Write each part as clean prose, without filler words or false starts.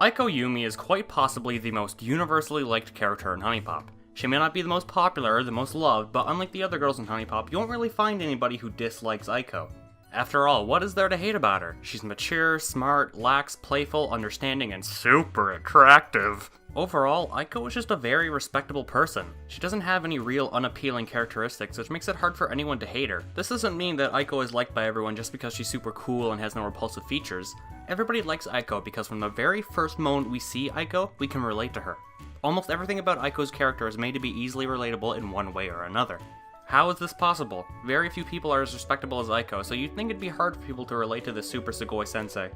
Aiko Yumi is quite possibly the most universally liked character in HuniePop. She may not be the most popular or the most loved, but unlike the other girls in HuniePop, you won't really find anybody who dislikes Aiko. After all, what is there to hate about her? She's mature, smart, lax, playful, understanding, and super attractive. Overall, Aiko is just a very respectable person. She doesn't have any real unappealing characteristics, which makes it hard for anyone to hate her. This doesn't mean that Aiko is liked by everyone just because she's super cool and has no repulsive features. Everybody likes Aiko because from the very first moment we see Aiko, we can relate to her. Almost everything about Aiko's character is made to be easily relatable in one way or another. How is this possible? Very few people are as respectable as Aiko, so you'd think it'd be hard for people to relate to this super Sugoi sensei.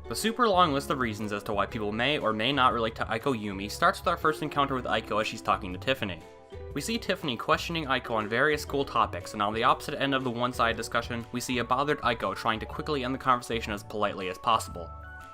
The super long list of reasons as to why people may or may not relate to Aiko Yumi starts with our first encounter with Aiko as she's talking to Tiffany. We see Tiffany questioning Aiko on various school topics, and on the opposite end of the one-sided discussion, we see a bothered Aiko trying to quickly end the conversation as politely as possible.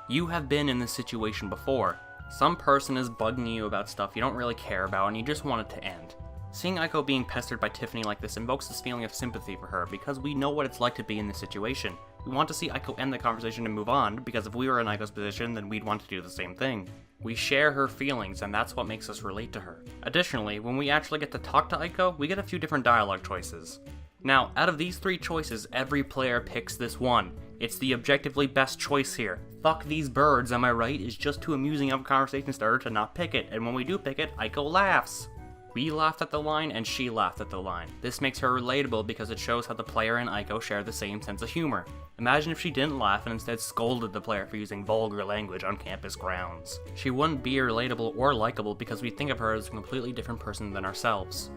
You have been in this situation before. Some person is bugging you about stuff you don't really care about and you just want it to end. Seeing Aiko being pestered by Tiffany like this invokes this feeling of sympathy for her because we know what it's like to be in this situation. We want to see Aiko end the conversation and move on, because if we were in Aiko's position, then we'd want to do the same thing. We share her feelings, and that's what makes us relate to her. Additionally, when we actually get to talk to Aiko, we get a few different dialogue choices. Now, out of these three choices, every player picks this one. It's the objectively best choice here. Fuck these birds, am I right? Is just too amusing of a conversation starter to not pick it, and when we do pick it, Aiko laughs. We laughed at the line, and she laughed at the line. This makes her relatable because it shows how the player and Aiko share the same sense of humor. Imagine if she didn't laugh and instead scolded the player for using vulgar language on campus grounds. She wouldn't be relatable or likable because we think of her as a completely different person than ourselves.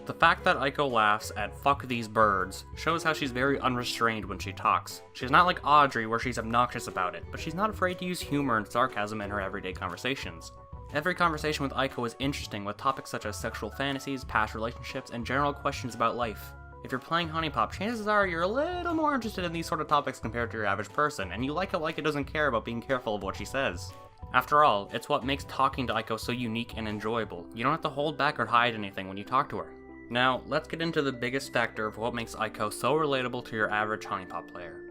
The fact that Aiko laughs at "fuck these birds" shows how she's very unrestrained when she talks. She's not like Audrey where she's obnoxious about it, but she's not afraid to use humor and sarcasm in her everyday conversations. Every conversation with Aiko is interesting, with topics such as sexual fantasies, past relationships, and general questions about life. If you're playing HuniePop, chances are you're a little more interested in these sort of topics compared to your average person, and you like it doesn't care about being careful of what she says. After all, it's what makes talking to Aiko so unique and enjoyable. You don't have to hold back or hide anything when you talk to her. Now, let's get into the biggest factor of what makes Aiko so relatable to your average HuniePop player.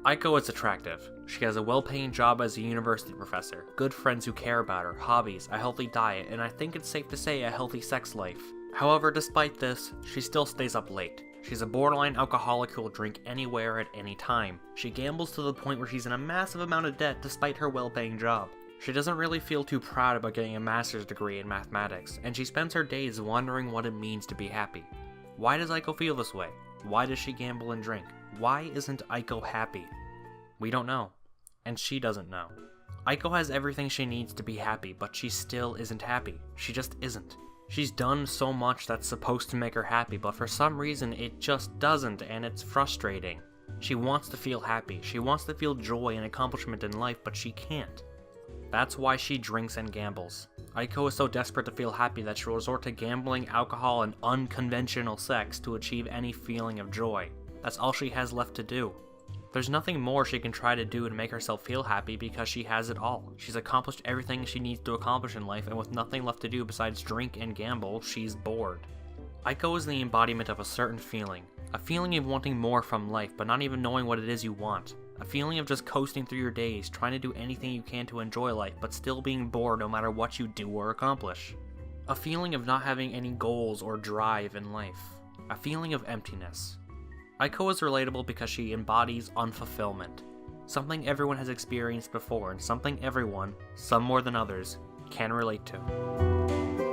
Aiko is attractive. She has a well-paying job as a university professor, good friends who care about her, hobbies, a healthy diet, and I think it's safe to say a healthy sex life. However, despite this, she still stays up late. She's a borderline alcoholic who will drink anywhere at any time. She gambles to the point where she's in a massive amount of debt despite her well-paying job. She doesn't really feel too proud about getting a master's degree in mathematics, and she spends her days wondering what it means to be happy. Why does Aiko feel this way? Why does she gamble and drink? Why isn't Aiko happy? We don't know. And she doesn't know. Aiko has everything she needs to be happy, but she still isn't happy. She just isn't. She's done so much that's supposed to make her happy, but for some reason it just doesn't, and it's frustrating. She wants to feel happy. She wants to feel joy and accomplishment in life, but she can't. That's why she drinks and gambles. Aiko is so desperate to feel happy that she'll resort to gambling, alcohol, and unconventional sex to achieve any feeling of joy. That's all she has left to do. There's nothing more she can try to do to make herself feel happy because she has it all. She's accomplished everything she needs to accomplish in life, and with nothing left to do besides drink and gamble, she's bored. Aiko is the embodiment of a certain feeling. A feeling of wanting more from life, but not even knowing what it is you want. A feeling of just coasting through your days, trying to do anything you can to enjoy life, but still being bored no matter what you do or accomplish. A feeling of not having any goals or drive in life. A feeling of emptiness. Aiko is relatable because she embodies unfulfillment. Something everyone has experienced before, and something everyone, some more than others, can relate to.